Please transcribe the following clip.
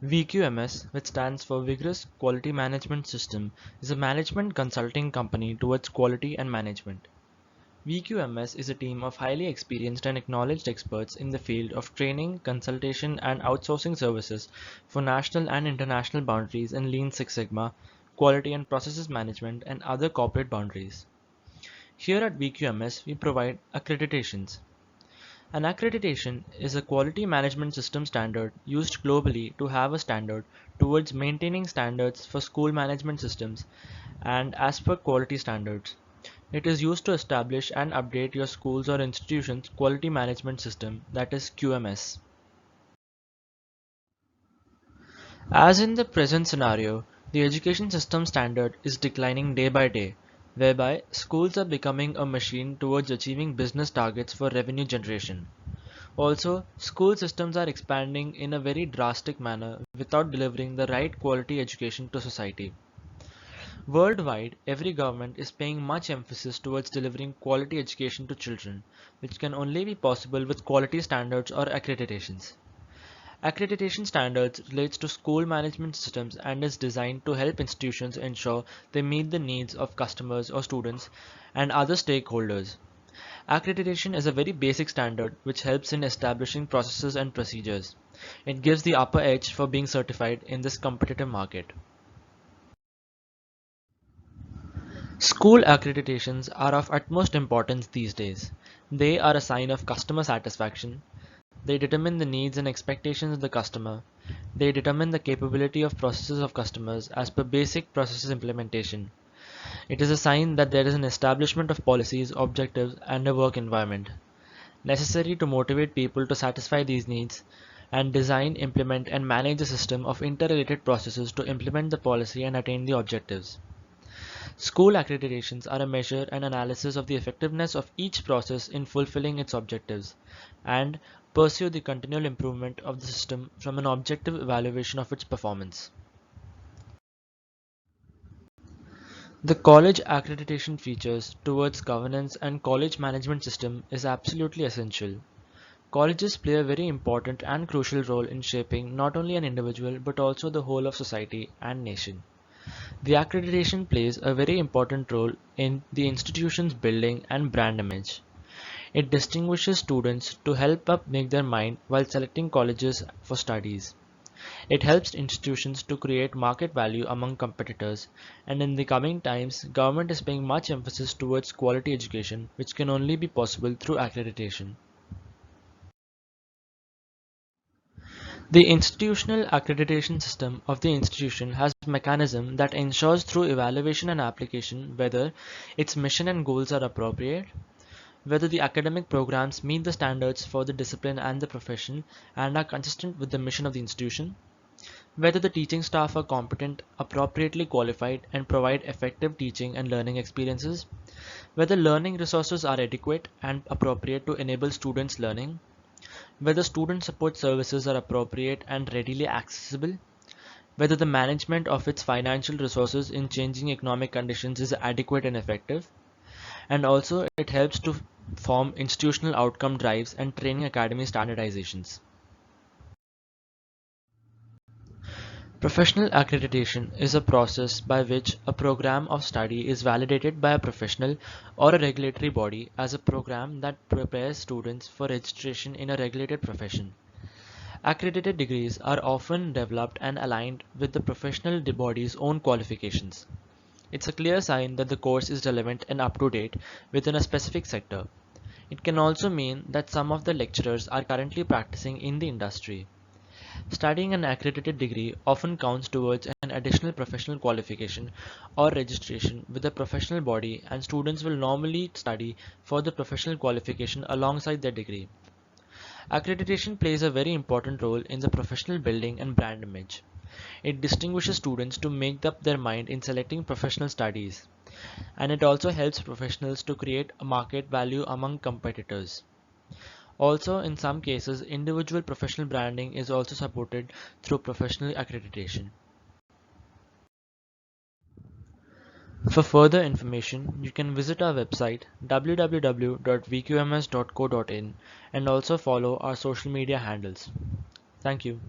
VQMS, which stands for Vigorous Quality Management System, is a management consulting company towards quality and management. VQMS is a team of highly experienced and acknowledged experts in the field of training, consultation, and outsourcing services for national and international boundaries in Lean Six Sigma, quality and processes management, and other corporate boundaries. Here at VQMS, we provide accreditations. An accreditation is a quality management system standard used globally to have a standard towards maintaining standards for school management systems and as per quality standards. It is used to establish and update your school's or institution's quality management system, that is QMS. As in the present scenario, the education system standard is declining day by day, whereby schools are becoming a machine towards achieving business targets for revenue generation. Also, school systems are expanding in a very drastic manner without delivering the right quality education to society. Worldwide, every government is paying much emphasis towards delivering quality education to children, which can only be possible with quality standards or accreditations. Accreditation standards relates to school management systems and is designed to help institutions ensure they meet the needs of customers or students and other stakeholders. Accreditation is a very basic standard which helps in establishing processes and procedures. It gives the upper edge for being certified in this competitive market. School accreditations are of utmost importance these days. They are a sign of customer satisfaction. They determine the needs and expectations of the customer. They determine the capability of processes of customers as per basic processes implementation. It is a sign that there is an establishment of policies, objectives, and a work environment necessary to motivate people to satisfy these needs and design, implement, and manage a system of interrelated processes to implement the policy and attain the objectives. School accreditations are a measure and analysis of the effectiveness of each process in fulfilling its objectives and pursue the continual improvement of the system from an objective evaluation of its performance. The college accreditation features towards governance and college management system is absolutely essential. Colleges play a very important and crucial role in shaping not only an individual but also the whole of society and nation. The accreditation plays a very important role in the institution's building and brand image. It distinguishes students to help up make their mind while selecting colleges for studies. It helps institutions to create market value among competitors, and in the coming times, government is paying much emphasis towards quality education, which can only be possible through accreditation. The institutional accreditation system of the institution has a mechanism that ensures through evaluation and application whether its mission and goals are appropriate, whether the academic programs meet the standards for the discipline and the profession and are consistent with the mission of the institution, whether the teaching staff are competent, appropriately qualified, and provide effective teaching and learning experiences, whether learning resources are adequate and appropriate to enable students' learning, whether student support services are appropriate and readily accessible, whether the management of its financial resources in changing economic conditions is adequate and effective, and also it helps to form institutional outcome drives and training academy standardizations. Professional accreditation is a process by which a program of study is validated by a professional or a regulatory body as a program that prepares students for registration in a regulated profession. Accredited degrees are often developed and aligned with the professional body's own qualifications. It's a clear sign that the course is relevant and up to date within a specific sector. It can also mean that some of the lecturers are currently practicing in the industry. Studying an accredited degree often counts towards an additional professional qualification or registration with a professional body, and students will normally study for the professional qualification alongside their degree. Accreditation plays a very important role in the professional building and brand image. It distinguishes students to make up their mind in selecting professional studies, and it also helps professionals to create a market value among competitors. Also, in some cases, individual professional branding is also supported through professional accreditation. For further information, you can visit our website www.vqms.co.in and also follow our social media handles. Thank you.